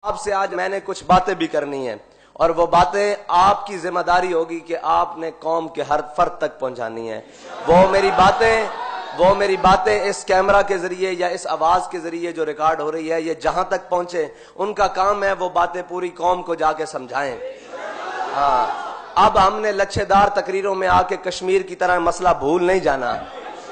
آپ سے آج میں نے کچھ باتیں بھی کرنی ہیں، اور وہ باتیں آپ کی ذمہ داری ہوگی کہ آپ نے قوم کے ہر فرد تک پہنچانی ہے۔ وہ میری باتیں اس کیمرہ کے ذریعے یا اس آواز کے ذریعے جو ریکارڈ ہو رہی ہے، یہ جہاں تک پہنچے، ان کا کام ہے وہ باتیں پوری قوم کو جا کے سمجھائیں۔ ہاں، اب ہم نے لچھے دار تقریروں میں آ کے کشمیر کی طرح مسئلہ بھول نہیں جانا،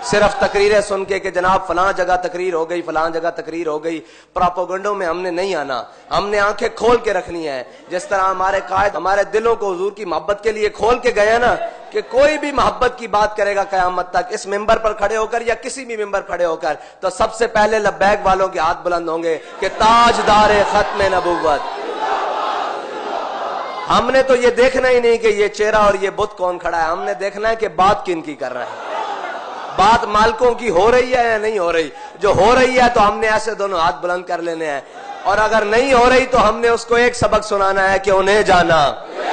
صرف تقریریں سن کے کہ جناب فلاں جگہ تقریر ہو گئی، فلاں جگہ تقریر ہو گئی، پراپوگنڈوں میں ہم نے نہیں آنا۔ ہم نے آنکھیں کھول کے رکھنی ہے، جس طرح ہمارے قائد ہمارے دلوں کو حضور کی محبت کے لیے کھول کے گئے نا، کہ کوئی بھی محبت کی بات کرے گا قیامت تک اس ممبر پر کھڑے ہو کر یا کسی بھی ممبر کھڑے ہو کر، تو سب سے پہلے لبیک والوں کے ہاتھ بلند ہوں گے کہ تاجدار ختم نبوت۔ ہم نے تو یہ دیکھنا ہی نہیں کہ یہ چہرہ اور یہ بت کون کھڑا ہے، ہم نے دیکھنا ہے کہ بات کن کی کر رہا ہے، بات مالکوں کی ہو رہی ہے یا نہیں ہو رہی۔ جو ہو رہی ہے تو ہم نے ایسے دونوں ہاتھ بلند کر لینے ہیں، اور اگر نہیں ہو رہی تو ہم نے اس کو ایک سبق سنانا ہے کہ انہیں جانا،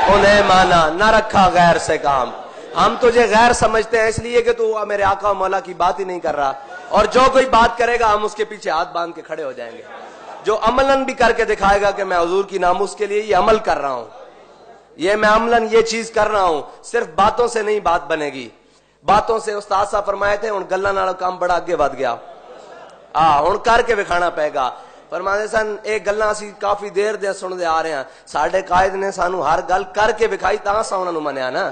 انہیں مانا، نہ رکھا غیر سے کام۔ ہم تجھے غیر سمجھتے ہیں اس لیے کہ تو میرے آقا و مولا کی بات ہی نہیں کر رہا، اور جو کوئی بات کرے گا ہم اس کے پیچھے ہاتھ باندھ کے کھڑے ہو جائیں گے۔ جو عملاً بھی کر کے دکھائے گا کہ میں حضور کی ناموس کے لیے یہ عمل کر رہا ہوں، یہ میں عملاً یہ چیز کر رہا ہوں، صرف باتوں سے نہیں بات بنے گی۔ باتوں سے استاد صاحب فرمائے تھے ہن گلاں نال کام بڑا اگے ود گیا، ہن کر کے وکھانا پے گا۔ فرماتے سن ایک گلاں اسی کافی دیر دے سنتے آ رہے ہیں، ساڈے قائد نے سانو ہر گل کر کے وکھائی تاں سا انہاں نوں منیا نا۔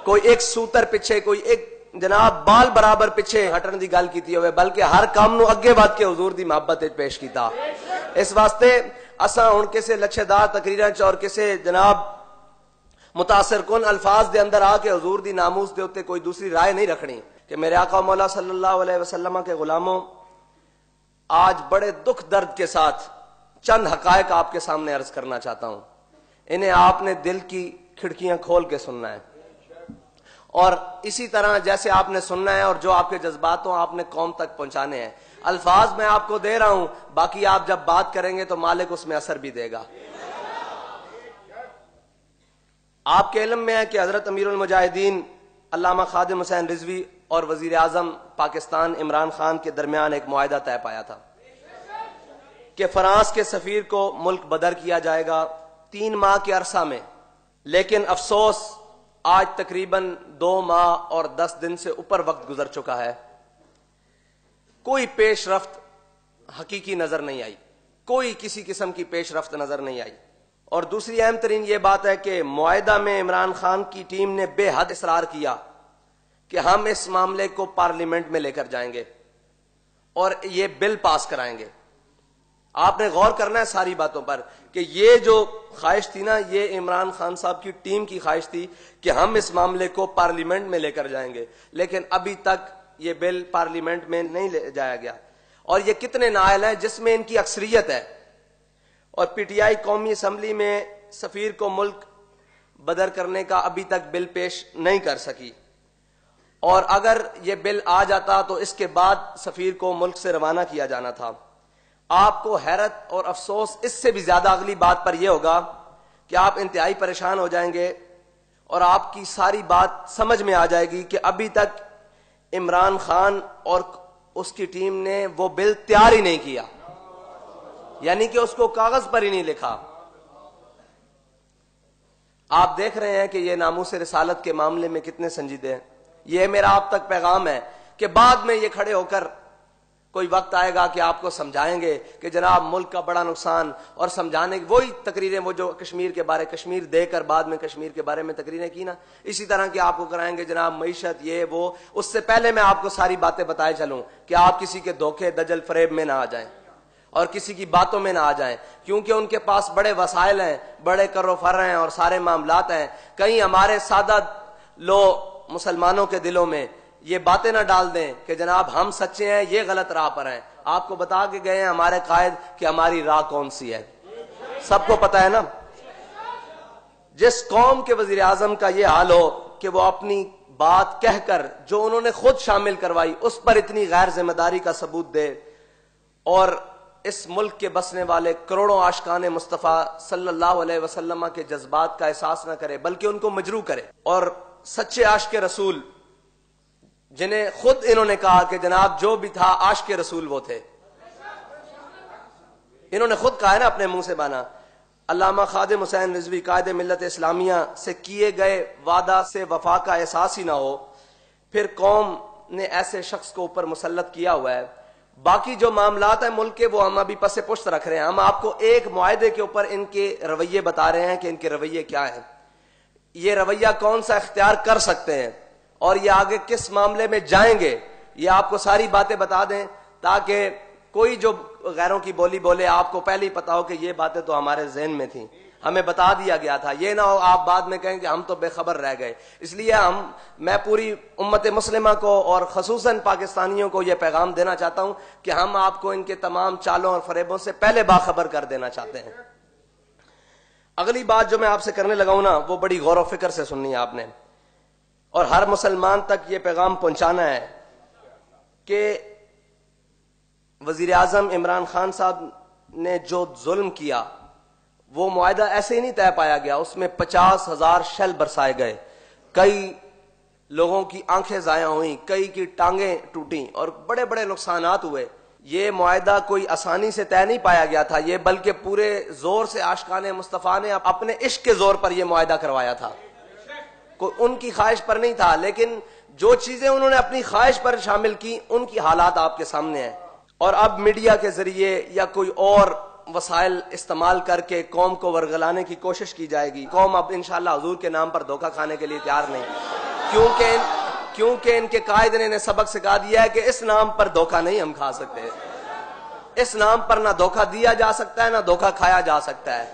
کوئی ایک سوتر پیچھے، کوئی ایک جناب بال برابر پیچھے ہٹن دی گل کیتی ہوئے، بلکہ ہر کام نو اگے ود کے حضور دی محبت وچ پیش کیتا۔ اس واسطے اساں ہن کسے لچھے دار تقریراں چ اور کسے جناب متاثر کن الفاظ دے اندر آ کے حضور دی ناموس دے اوتے کوئی دوسری رائے نہیں رکھنی کہ میرے آقا مولا صلی اللہ علیہ وسلم کے غلاموں، آج بڑے دکھ درد کے ساتھ چند حقائق آپ کے سامنے عرض کرنا چاہتا ہوں۔ انہیں آپ نے دل کی کھڑکیاں کھول کے سننا ہے، اور اسی طرح جیسے آپ نے سننا ہے اور جو آپ کے جذبات ہوں آپ نے قوم تک پہنچانے ہیں۔ الفاظ میں آپ کو دے رہا ہوں، باقی آپ جب بات کریں گے تو مالک اس میں اثر بھی دے گا۔ آپ کے علم میں ہے کہ حضرت امیر المجاہدین علامہ خادم حسین رضوی اور وزیر اعظم پاکستان عمران خان کے درمیان ایک معاہدہ طے پایا تھا کہ فرانس کے سفیر کو ملک بدر کیا جائے گا 3 ماہ کے عرصہ میں، لیکن افسوس آج تقریباً 2 ماہ اور 10 دن سے اوپر وقت گزر چکا ہے، کوئی پیش رفت حقیقی نظر نہیں آئی، کوئی کسی قسم کی پیش رفت نظر نہیں آئی۔ اور دوسری اہم ترین یہ بات ہے کہ معاہدہ میں عمران خان کی ٹیم نے بے حد اصرار کیا کہ ہم اس معاملے کو پارلیمنٹ میں لے کر جائیں گے اور یہ بل پاس کرائیں گے۔ آپ نے غور کرنا ہے ساری باتوں پر کہ یہ جو خواہش تھی نا، یہ عمران خان صاحب کی ٹیم کی خواہش تھی کہ ہم اس معاملے کو پارلیمنٹ میں لے کر جائیں گے، لیکن ابھی تک یہ بل پارلیمنٹ میں نہیں لے جایا گیا۔ اور یہ کتنے نائل ہیں جس میں ان کی اکثریت ہے، اور پی ٹی آئی قومی اسمبلی میں سفیر کو ملک بدر کرنے کا ابھی تک بل پیش نہیں کر سکی، اور اگر یہ بل آ جاتا تو اس کے بعد سفیر کو ملک سے روانہ کیا جانا تھا۔ آپ کو حیرت اور افسوس اس سے بھی زیادہ اگلی بات پر یہ ہوگا کہ آپ انتہائی پریشان ہو جائیں گے اور آپ کی ساری بات سمجھ میں آ جائے گی کہ ابھی تک عمران خان اور اس کی ٹیم نے وہ بل تیار ہی نہیں کیا، یعنی کہ اس کو کاغذ پر ہی نہیں لکھا۔ آپ دیکھ رہے ہیں کہ یہ ناموس رسالت کے معاملے میں کتنے سنجیدے ہیں۔ یہ میرا آپ تک پیغام ہے کہ بعد میں یہ کھڑے ہو کر کوئی وقت آئے گا کہ آپ کو سمجھائیں گے کہ جناب ملک کا بڑا نقصان، اور سمجھانے کی وہی تقریریں وہ جو کشمیر کے بارے کشمیر دے کر بعد میں کشمیر کے بارے میں تقریریں کی نا، اسی طرح کی آپ کو کرائیں گے جناب معیشت یہ وہ۔ اس سے پہلے میں آپ کو ساری باتیں بتائے چلوں کہ آپ کسی کے دھوکے دجل فریب میں نہ آ جائیں اور کسی کی باتوں میں نہ آ جائیں، کیونکہ ان کے پاس بڑے وسائل ہیں، بڑے کر و فر ہیں اور سارے معاملات ہیں۔ کہیں ہمارے سادہ مسلمانوں کے دلوں میں یہ باتیں نہ ڈال دیں کہ جناب ہم سچے ہیں، یہ غلط راہ پر ہیں۔ آپ کو بتا کے گئے ہیں ہمارے قائد کہ ہماری راہ کون سی ہے، سب کو پتا ہے نا۔ جس قوم کے وزیر اعظم کا یہ حال ہو کہ وہ اپنی بات کہہ کر جو انہوں نے خود شامل کروائی اس پر اتنی غیر ذمہ داری کا ثبوت دے، اور اس ملک کے بسنے والے کروڑوں عاشقان مصطفیٰ صلی اللہ علیہ وسلم کے جذبات کا احساس نہ کرے بلکہ ان کو مجروح کرے، اور سچے عاشق رسول جنہیں خود انہوں نے کہا کہ جناب جو بھی تھا عاشق رسول وہ تھے، انہوں نے خود کہا ہے نا اپنے منہ سے بانا. علامہ خادم حسین رضوی قائد ملت اسلامیہ سے کیے گئے وعدہ سے وفا کا احساس ہی نہ ہو، پھر قوم نے ایسے شخص کو اوپر مسلط کیا ہوا ہے. باقی جو معاملات ہیں ملک کے وہ ہم ابھی پس پشت رکھ رہے ہیں. ہم آپ کو ایک معاہدے کے اوپر ان کے رویے بتا رہے ہیں کہ ان کے رویے کیا ہیں، یہ رویہ کون سا اختیار کر سکتے ہیں اور یہ آگے کس معاملے میں جائیں گے. یہ آپ کو ساری باتیں بتا دیں تاکہ کوئی جو غیروں کی بولی بولے آپ کو پہلے ہی پتا ہو کہ یہ باتیں تو ہمارے ذہن میں تھیں، ہمیں بتا دیا گیا تھا. یہ نہ ہو آپ بعد میں کہیں کہ ہم تو بے خبر رہ گئے. اس لیے میں پوری امت مسلمہ کو اور خصوصاً پاکستانیوں کو یہ پیغام دینا چاہتا ہوں کہ ہم آپ کو ان کے تمام چالوں اور فریبوں سے پہلے باخبر کر دینا چاہتے ہیں. اگلی بات جو میں آپ سے کرنے لگا ہوں نا وہ بڑی غور و فکر سے سننی ہے آپ نے، اور ہر مسلمان تک یہ پیغام پہنچانا ہے کہ وزیر اعظم عمران خان صاحب نے جو ظلم کیا وہ معاہدہ ایسے ہی نہیں طے پایا گیا، اس میں 50,000 شیل برسائے گئے، کئی لوگوں کی آنکھیں ضائع ہوئیں، کئی کی ٹانگیں ٹوٹیں اور بڑے بڑے نقصانات ہوئے. یہ معاہدہ کوئی آسانی سے طے نہیں پایا گیا تھا، یہ بلکہ پورے زور سے عاشقان مصطفیٰ نے اپنے عشق کے زور پر یہ معاہدہ کروایا تھا، کوئی ان کی خواہش پر نہیں تھا. لیکن جو چیزیں انہوں نے اپنی خواہش پر شامل کی ان کی حالات آپ کے سامنے ہیں. اور اب میڈیا کے ذریعے یا کوئی اور وسائل استعمال کر کے قوم کو ورگلانے کی کوشش کی جائے گی. قوم اب انشاءاللہ حضور کے نام پر دھوکہ کھانے کے لیے تیار نہیں، کیونکہ ان کے قائد نے انہیں سبق سکھا دیا ہے کہ اس نام پر دھوکہ نہیں ہم کھا سکتے. اس نام پر نہ دھوکہ دیا جا سکتا ہے نہ دھوکہ کھایا جا سکتا ہے.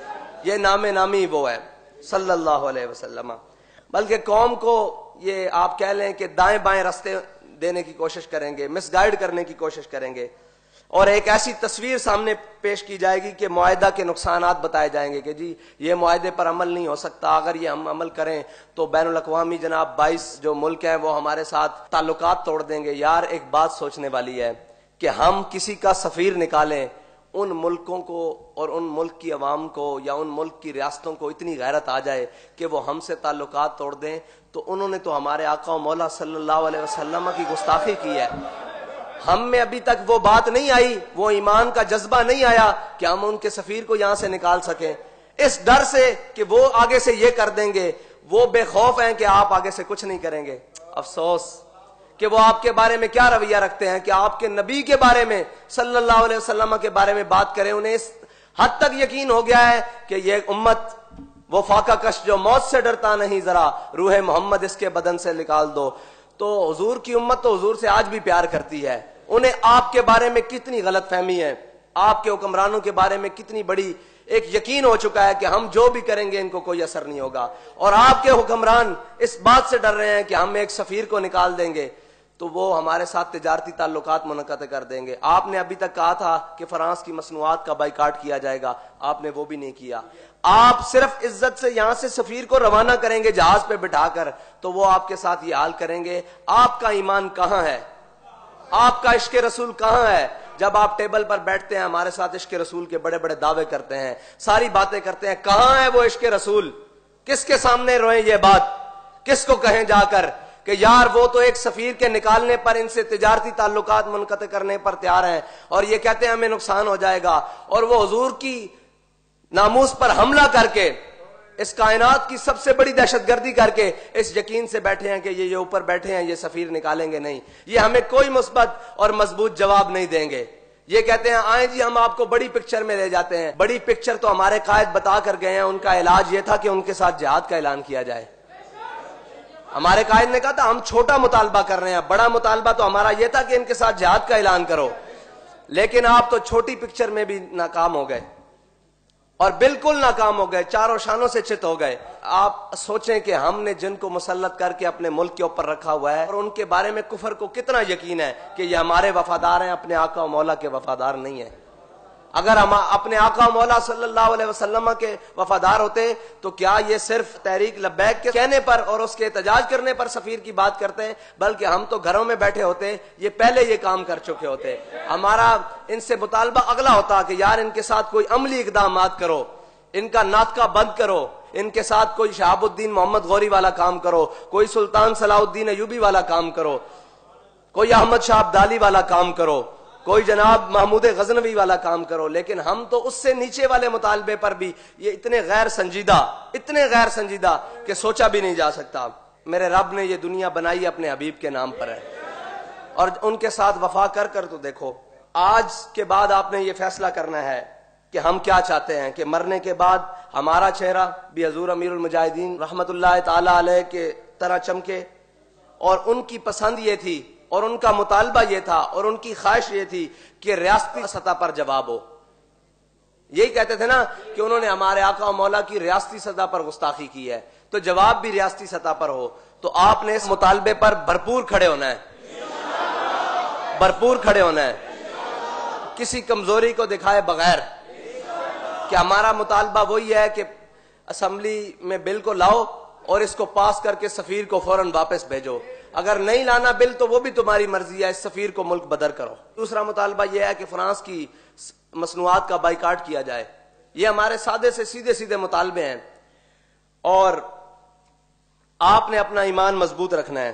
یہ نام نامی وہ ہے صلی اللہ علیہ وسلم. بلکہ قوم کو یہ آپ کہہ لیں کہ دائیں بائیں راستے دینے کی کوشش کریں گے، مس گائیڈ کرنے کی کوشش کریں گے، اور ایک ایسی تصویر سامنے پیش کی جائے گی کہ معاہدہ کے نقصانات بتائے جائیں گے کہ جی یہ معاہدے پر عمل نہیں ہو سکتا، اگر یہ ہم عمل کریں تو بین الاقوامی جناب 22 جو ملک ہیں وہ ہمارے ساتھ تعلقات توڑ دیں گے. یار ایک بات سوچنے والی ہے کہ ہم کسی کا سفیر نکالیں، ان ملکوں کو اور ان ملک کی عوام کو یا ان ملک کی ریاستوں کو اتنی غیرت آ جائے کہ وہ ہم سے تعلقات توڑ دیں، تو انہوں نے تو ہمارے آقا و مولا صلی اللہ علیہ وسلم کی گستاخی کی ہے. ہم میں ابھی تک وہ بات نہیں آئی، وہ ایمان کا جذبہ نہیں آیا کہ ہم ان کے سفیر کو یہاں سے نکال سکیں، اس ڈر سے کہ وہ آگے سے یہ کر دیں گے. وہ بے خوف ہیں کہ آپ آگے سے کچھ نہیں کریں گے. افسوس کہ وہ آپ کے بارے میں کیا رویہ رکھتے ہیں کہ آپ کے نبی کے بارے میں صلی اللہ علیہ وسلم کے بارے میں بات کریں. انہیں اس حد تک یقین ہو گیا ہے کہ یہ امت وہ فاقہ کش جو موت سے ڈرتا نہیں، ذرا روح محمد اس کے بدن سے نکال دو. تو حضور کی امت تو حضور سے آج بھی پیار کرتی ہے. انہیں آپ کے بارے میں کتنی غلط فہمی ہے، آپ کے حکمرانوں کے بارے میں کتنی بڑی ایک یقین ہو چکا ہے کہ ہم جو بھی کریں گے ان کو کوئی اثر نہیں ہوگا. اور آپ کے حکمران اس بات سے ڈر رہے ہیں کہ ہم ایک سفیر کو نکال دیں گے تو وہ ہمارے ساتھ تجارتی تعلقات منعقد کر دیں گے. آپ نے ابھی تک کہا تھا کہ فرانس کی مصنوعات کا بائیکاٹ کیا جائے گا، آپ نے وہ بھی نہیں کیا. آپ صرف عزت سے یہاں سے سفیر کو روانہ کریں گے جہاز پہ بٹھا کر تو وہ آپ کے ساتھ یہ حال کریں گے. آپ کا ایمان کہاں ہے؟ آپ کا عشق رسول کہاں ہے؟ جب آپ ٹیبل پر بیٹھتے ہیں ہمارے ساتھ عشق رسول کے بڑے بڑے دعوے کرتے ہیں، ساری باتیں کرتے ہیں، کہاں ہے وہ عشق رسول؟ کس کے سامنے روئیں یہ بات؟ کس کو کہیں جا کر کہ یار وہ تو ایک سفیر کے نکالنے پر، ان سے تجارتی تعلقات منقطع کرنے پر تیار ہیں اور یہ کہتے ہیں ہمیں نقصان ہو جائے گا، اور وہ حضور کی ناموس پر حملہ کر کے اس کائنات کی سب سے بڑی دہشت گردی کر کے اس یقین سے بیٹھے ہیں کہ یہ اوپر بیٹھے ہیں یہ سفیر نکالیں گے نہیں. یہ ہمیں کوئی مثبت اور مضبوط جواب نہیں دیں گے. یہ کہتے ہیں آئیں جی ہم آپ کو بڑی پکچر میں لے جاتے ہیں. بڑی پکچر تو ہمارے قائد بتا کر گئے ہیں، ان کا علاج یہ تھا کہ ان کے ساتھ جہاد کا اعلان کیا جائے. ہمارے قائد نے کہا تھا ہم چھوٹا مطالبہ کر رہے ہیں، بڑا مطالبہ تو ہمارا یہ تھا کہ ان کے ساتھ جہاد کا اعلان کرو. لیکن آپ تو چھوٹی پکچر میں بھی ناکام ہو گئے اور بالکل ناکام ہو گئے، چاروں شانوں سے چت ہو گئے. آپ سوچیں کہ ہم نے جن کو مسلط کر کے اپنے ملک کے اوپر رکھا ہوا ہے اور ان کے بارے میں کفر کو کتنا یقین ہے کہ یہ ہمارے وفادار ہیں، اپنے آقا و مولا کے وفادار نہیں ہیں. اگر ہم اپنے آقا و مولا صلی اللہ علیہ وسلم کے وفادار ہوتے تو کیا یہ صرف تحریک لبیک کے کہنے پر اور اس کے احتجاج کرنے پر سفیر کی بات کرتے ہیں؟ بلکہ ہم تو گھروں میں بیٹھے ہوتے، یہ پہلے یہ کام کر چکے ہوتے. ہمارا ان سے مطالبہ اگلا ہوتا کہ یار ان کے ساتھ کوئی عملی اقدامات کرو، ان کا ناطقہ بند کرو، ان کے ساتھ کوئی شہاب الدین محمد غوری والا کام کرو، کوئی سلطان صلاح الدین ایوبی والا کام کرو، کوئی احمد شاہ ابدالی والا کام کرو، کوئی جناب محمود غزنوی والا کام کرو، لیکن ہم تو اس سے نیچے والے مطالبے پر بھی یہ اتنے غیر سنجیدہ کہ سوچا بھی نہیں جا سکتا۔ میرے رب نے یہ دنیا بنائی اپنے حبیب کے نام پر ہے، اور ان کے ساتھ وفا کر کر تو دیکھو۔ آج کے بعد آپ نے یہ فیصلہ کرنا ہے کہ ہم کیا چاہتے ہیں، کہ مرنے کے بعد ہمارا چہرہ بھی حضور امیر المجاہدین رحمت اللہ تعالی علیہ کے طرح چمکے، اور ان کی پسند یہ تھی اور ان کا مطالبہ یہ تھا اور ان کی خواہش یہ تھی کہ ریاستی سطح پر جواب ہو۔ یہی کہتے تھے نا کہ انہوں نے ہمارے آقا و مولا کی ریاستی سطح پر گستاخی کی ہے، تو جواب بھی ریاستی سطح پر ہو۔ تو آپ نے اس مطالبے پر بھرپور کھڑے ہونا ہے، کسی کمزوری کو دکھائے بغیر، کہ ہمارا مطالبہ وہی ہے کہ اسمبلی میں بل کو لاؤ اور اس کو پاس کر کے سفیر کو فوراً واپس بھیجو، اگر نہیں لانا بل تو وہ بھی تمہاری مرضی ہے، اس سفیر کو ملک بدر کرو۔ دوسرا مطالبہ یہ ہے کہ فرانس کی مصنوعات کا بائیکاٹ کیا جائے۔ یہ ہمارے سادے سے سیدھے مطالبے ہیں، اور آپ نے اپنا ایمان مضبوط رکھنا ہے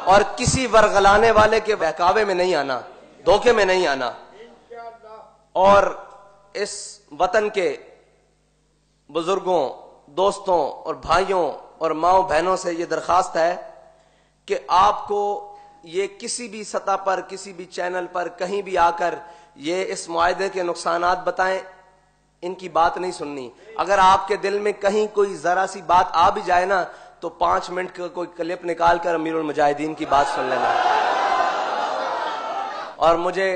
اور کسی ورغلانے والے کے بہکاوے میں نہیں آنا، دھوکے میں نہیں آنا۔ اور اس وطن کے بزرگوں، دوستوں اور بھائیوں اور ماؤں بہنوں سے یہ درخواست ہے کہ آپ کو یہ کسی بھی سطح پر، کسی بھی چینل پر، کہیں بھی آ کر یہ اس معاہدے کے نقصانات بتائیں، ان کی بات نہیں سننی۔ اگر آپ کے دل میں کہیں کوئی ذرا سی بات آ بھی جائے نا تو 5 منٹ کا کوئی کلپ نکال کر امیر المجاہدین کی بات سن لینا۔ اور مجھے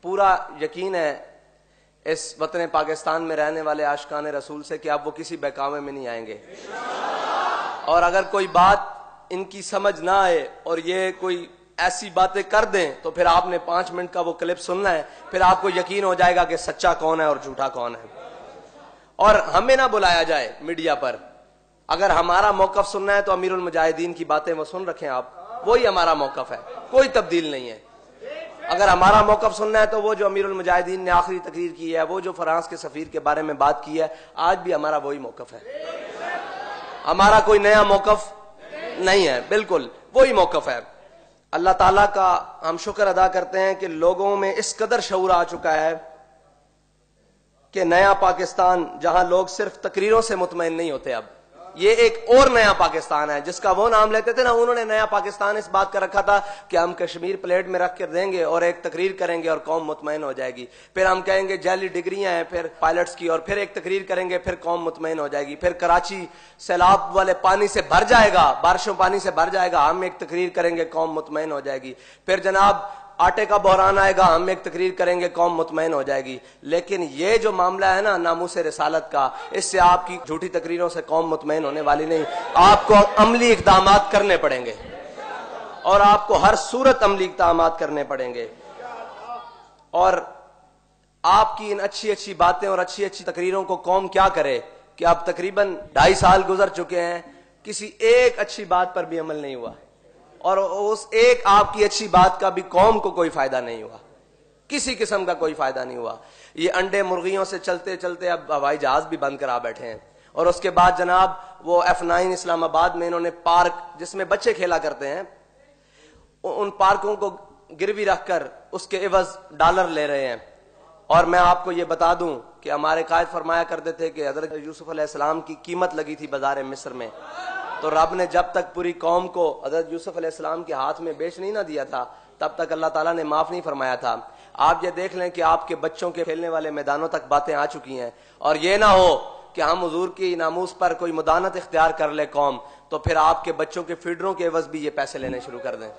پورا یقین ہے اس وطن پاکستان میں رہنے والے عاشقان رسول سے کہ اب وہ کسی بہکاوے میں نہیں آئیں گے، اور اگر کوئی بات ان کی سمجھ نہ آئے اور یہ کوئی ایسی باتیں کر دیں تو پھر آپ نے 5 منٹ کا وہ کلپ سننا ہے، پھر آپ کو یقین ہو جائے گا کہ سچا کون ہے اور جھوٹا کون ہے۔ اور ہمیں نہ بلایا جائے میڈیا پر، اگر ہمارا موقف سننا ہے تو امیر المجاہدین کی باتیں وہ سن رکھیں آپ، وہی ہمارا موقف ہے، کوئی تبدیل نہیں ہے۔ اگر ہمارا موقف سننا ہے تو وہ جو امیر المجاہدین نے آخری تقریر کی ہے، وہ جو فرانس کے سفیر کے بارے میں بات کی ہے، آج بھی ہمارا وہی موقف ہے، ہمارا کوئی نیا موقف نہیں ہے، بالکل وہی موقف ہے۔ اللہ تعالیٰ کا ہم شکر ادا کرتے ہیں کہ لوگوں میں اس قدر شعور آ چکا ہے کہ نیا پاکستان، جہاں لوگ صرف تقریروں سے مطمئن نہیں ہوتے، اب یہ ایک اور نیا پاکستان ہے جس کا وہ نام لیتے تھے نا، انہوں نے نیا پاکستان اس بات کا رکھا تھا کہ ہم کشمیر پلیٹ میں رکھ کر دیں گے اور ایک تقریر کریں گے اور قوم مطمئن ہو جائے گی، پھر ہم کہیں گے جعلی ڈگریاں ہیں پھر پائلٹس کی، اور پھر ایک تقریر کریں گے، پھر قوم مطمئن ہو جائے گی، پھر کراچی سیلاب والے پانی سے بھر جائے گا، بارشوں پانی سے بھر جائے گا، ہم ایک تقریر کریں گے، قوم مطمئن ہو جائے گی، پھر جناب آٹے کا بحران آئے گا، ہم ایک تقریر کریں گے، قوم مطمئن ہو جائے گی۔ لیکن یہ جو معاملہ ہے نا ناموس رسالت کا، اس سے آپ کی جھوٹی تقریروں سے قوم مطمئن ہونے والی نہیں، آپ کو عملی اقدامات کرنے پڑیں گے، اور آپ کو ہر صورت عملی اقدامات کرنے پڑیں گے۔ اور آپ کی ان اچھی باتیں اور اچھی تقریروں کو قوم کیا کرے کہ اب تقریباً 2.5 سال گزر چکے ہیں، کسی ایک اچھی بات پر بھی عمل نہیں ہوا، اور اس ایک آپ کی اچھی بات کا بھی قوم کو کوئی فائدہ نہیں ہوا، کسی قسم کا کوئی فائدہ نہیں ہوا۔ یہ انڈے مرغیوں سے چلتے چلتے اب ہوائی جہاز بھی بند کرا بیٹھے ہیں، اور اس کے بعد جناب وہ F9 اسلام آباد میں انہوں نے پارک جس میں بچے کھیلا کرتے ہیں، ان پارکوں کو گروی رکھ کر اس کے عوض ڈالر لے رہے ہیں۔ اور میں آپ کو یہ بتا دوں کہ ہمارے قائد فرمایا کرتے تھے کہ حضرت یوسف علیہ السلام کی قیمت لگی تھی بازار مصر میں، تو رب نے جب تک پوری قوم کو حضرت یوسف علیہ السلام کے ہاتھ میں بیچ نہیں نہ دیا تھا تب تک اللہ تعالیٰ نے معاف نہیں فرمایا تھا۔ آپ یہ دیکھ لیں کہ آپ کے بچوں کے کھیلنے والے میدانوں تک باتیں آ چکی ہیں، اور یہ نہ ہو کہ ہم حضور کی ناموس پر کوئی مدانت اختیار کر لے قوم، تو پھر آپ کے بچوں کے فیڈروں کے عوض بھی یہ پیسے لینے شروع کر دیں۔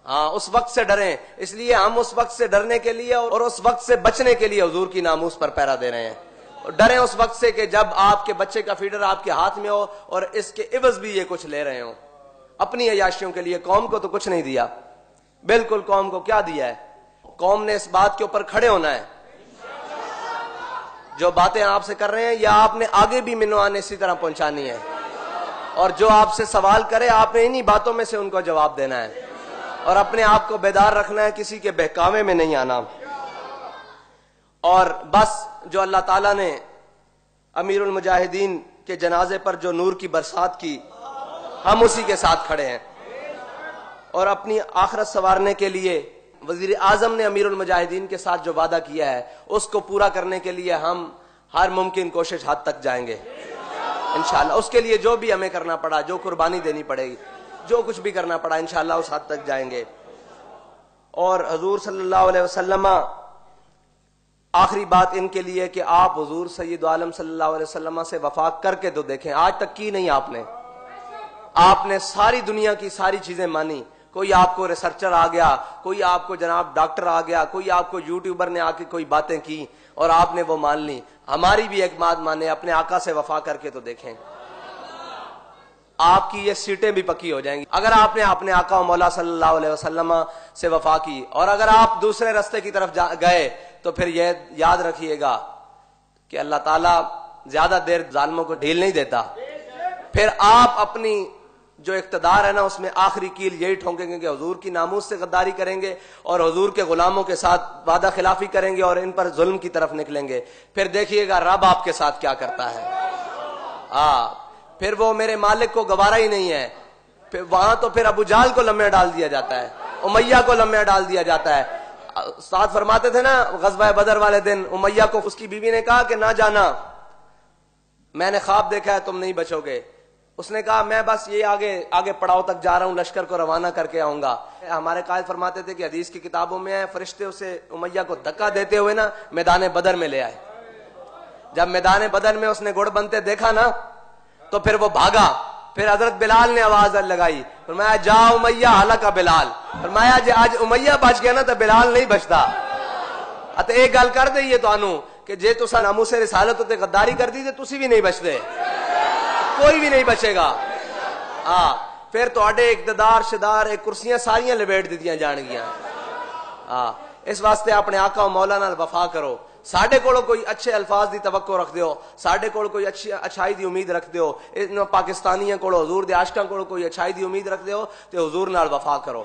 ہاں، اس وقت سے ڈریں، اس لیے ہم اس وقت سے ڈرنے کے لیے اور اس وقت سے بچنے کے لیے حضور کی ناموس پر پہرا دے رہے ہیں۔ ڈریں اس وقت سے کہ جب آپ کے بچے کا فیڈر آپ کے ہاتھ میں ہو اور اس کے عوض بھی یہ کچھ لے رہے ہوں، اپنی عیاشیوں کے لیے۔ قوم کو تو کچھ نہیں دیا، بالکل قوم کو کیا دیا ہے؟ قوم نے اس بات کے اوپر کھڑے ہونا ہے، جو باتیں آپ سے کر رہے ہیں یا آپ نے آگے بھی منوان اسی طرح پہنچانی ہے، اور جو آپ سے سوال کرے آپ نے انہی باتوں میں سے ان کو جواب دینا ہے، اور اپنے آپ کو بیدار رکھنا ہے، کسی کے بہکاوے میں نہیں آنا۔ اور بس جو اللہ تعالیٰ نے امیر المجاہدین کے جنازے پر جو نور کی برسات کی، ہم اسی کے ساتھ کھڑے ہیں، اور اپنی آخرت سنوارنے کے لیے وزیر اعظم نے امیر المجاہدین کے ساتھ جو وعدہ کیا ہے اس کو پورا کرنے کے لیے ہم ہر ممکن کوشش حد تک جائیں گے انشاءاللہ. اس کے لیے جو بھی ہمیں کرنا پڑا، جو قربانی دینی پڑے گی، جو کچھ بھی کرنا پڑا، انشاءاللہ اس حد تک جائیں گے. اور حضور صلی اللہ علیہ وسلم، آخری بات ان کے لیے کہ آپ حضور سید عالم صلی اللہ علیہ وسلم سے وفا کر کے تو دیکھیں. آج تک کی نہیں آپ نے ساری دنیا کی ساری چیزیں مانی. کوئی آپ کو ریسرچر آ گیا، کوئی آپ کو جناب ڈاکٹر آ گیا، کوئی آپ کو یوٹیوبر نے آ کے کوئی باتیں کی اور آپ نے وہ مان لی. ہماری بھی ایک بات مانے، اپنے آقا سے وفا کر کے تو دیکھیں، آپ کی یہ سیٹیں بھی پکی ہو جائیں گی. اگر آپ نے اپنے آقا و مولا صلی اللہ علیہ وسلم سے وفا کی اور اگر آپ دوسرے راستے کی طرف گئے تو پھر یہ یاد رکھیے گا کہ اللہ تعالیٰ زیادہ دیر ظالموں کو ڈھیل نہیں دیتا. پھر آپ اپنی جو اقتدار ہے نا اس میں آخری کیل یہی ٹھونکیں گے کہ حضور کی ناموس سے غداری کریں گے اور حضور کے غلاموں کے ساتھ وعدہ خلافی کریں گے اور ان پر ظلم کی طرف نکلیں گے. پھر دیکھیے گا رب آپ کے ساتھ کیا کرتا ہے. پھر وہ میرے مالک کو گوارا ہی نہیں ہے. پھر وہاں تو پھر ابو جہل کو لمحے ڈال دیا جاتا ہے، امیہ کو لمحے ڈال دیا جاتا ہے. ساتھ فرماتے تھے نا غزوہ بدر والے دن امیہ کو اس کی بیوی نے کہا کہ نہ جانا، میں نے خواب دیکھا ہے تم نہیں بچو گے. اس نے کہا میں بس یہ آگے پڑاؤ تک جا رہا ہوں، لشکر کو روانہ کر کے آؤں گا. ہمارے قائد فرماتے تھے کہ حدیث کی کتابوں میں ہے فرشتے اسے امیہ کو دھکا دیتے ہوئے نا میدان بدر میں لے آئے. جب میدان بدر میں اس نے گڑ بنتے دیکھا نا تو پھر وہ بھاگا. پھر حضرت بلال نے آواز لگائی، فرمایا جا امیہ ہلاکا بلال. فرمایا جی آج امیہ بچ گیا نا تو بلال نہیں بچتا. ات ایک گل کر دئیے تو کہ جے تسا ناموس رسالت تے غداری کر دی تے تسی بھی نہیں بچتے، کوئی بھی نہیں بچے گا. پھر تواڈے اقتدار شدار کرسیاں ساریاں لپیٹ دتیاں جان گیاں. اس واسطے اپنے آقا و مولا نال وفا کرو. ساڈے کولو کوئی اچھے الفاظ دی توقع رکھ دیو، ساڈے کول کوئی اچھائی دی امید رکھ دیو، ان پاکستانیاں کولو حضور دے عاشقاں کولو کوئی اچھائی دی امید رکھ دیو تے حضور نال وفا کرو.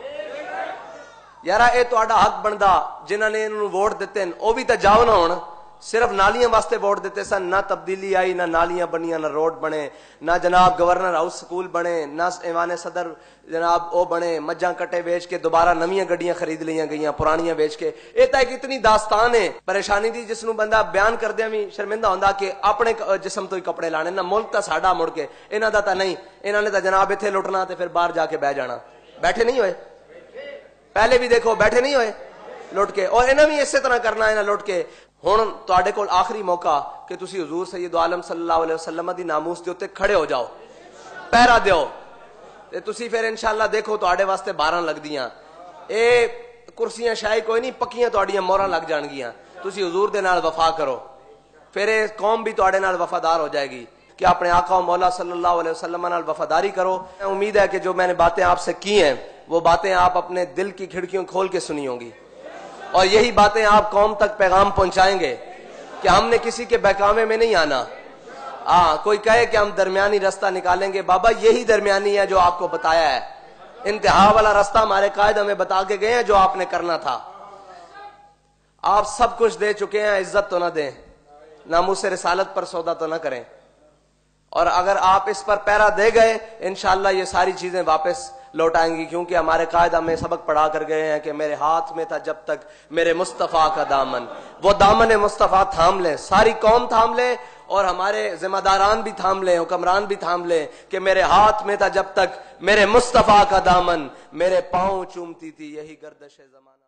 یارا اے تہاڈا حق بندا، جنہاں نے انہوں ووٹ دتے او بھی تے جاؤ نہ ہون. صرف نالیاں واسطے ووٹ دیتے سن، نہ تبدیلی آئی، نہ نالیاں بنیاں، نہ روڈ بنے، نہ جناب گورنر ہاؤس سکول بنے، نہ ایوان صدر جناب او بنے. مجھاں کٹے بیچ کے دوبارہ نویاں گڈیاں خرید لیاں گئیاں پرانیاں بیچ کے. یہ تو ایک اتنی داستان ہے پریشانی دی جس نو بندہ بیان کردیا بھی شرمندہ ہوندا کہ اپنے جسم تو ہی کپڑے لانے. نہ ملک تا ساڈا مڑ کے انہاں دا تا نہیں، انہاں نے تا جناب ایتھے لٹنا تے پھر باہر جا کے بہ جانا. بیٹھے نہیں ہوئے پہلے بھی دیکھو، بیٹھے نہیں ہوئے لٹ کے، اور انہاں بھی اسی طرح کرنا ہے لٹ کے. ہن تواڈے کول آخری موقع کہ تسی حضور سید عالم صلی اللہ علیہ وسلم دی ناموس دے اوتے کھڑے ہو جاؤ، پہرا دیو تے تسی پھر انشاءاللہ دیکھو تواڈے واسطے 12 لگدیاں. اے کرسیاں شاہی کوئی نہیں، پکیاں تواڈیاں موہراں لگ جان گیاں. تسی حضور دے نال وفا کرو، پھر اے قوم بھی تواڈے نال وفادار ہو جائے گی. کہ اپنے آقا و مولا صلی اللہ علیہ وسلم نال وفاداری کرو. امید ہے کہ جو میں نے باتیں آپ سے کی ہیں وہ باتیں آپ اپنے دل کی کھڑکیوں کھول کے سنی ہوں گی، اور یہی باتیں آپ قوم تک پیغام پہنچائیں گے کہ ہم نے کسی کے بہکاوے میں نہیں آنا. کوئی کہے کہ ہم درمیانی راستہ نکالیں گے، بابا یہی درمیانی ہے جو آپ کو بتایا ہے. انتہا والا راستہ ہمارے قائد ہمیں بتا کے گئے ہیں جو آپ نے کرنا تھا. آپ سب کچھ دے چکے ہیں، عزت تو نہ دیں، ناموس رسالت پر سودا تو نہ کریں. اور اگر آپ اس پر پیرا دے گئے انشاءاللہ یہ ساری چیزیں واپس لوٹ آئیں گی، کیونکہ ہمارے قائد ہمیں سبق پڑھا کر گئے ہیں کہ میرے ہاتھ میں تھا جب تک میرے مصطفیٰ کا دامن. وہ دامن مصطفیٰ تھام لیں، ساری قوم تھام لے اور ہمارے ذمہ داران بھی تھام لیں، حکمران بھی تھام لیں کہ میرے ہاتھ میں تھا جب تک میرے مصطفیٰ کا دامن، میرے پاؤں چومتی تھی یہی گردش زمان.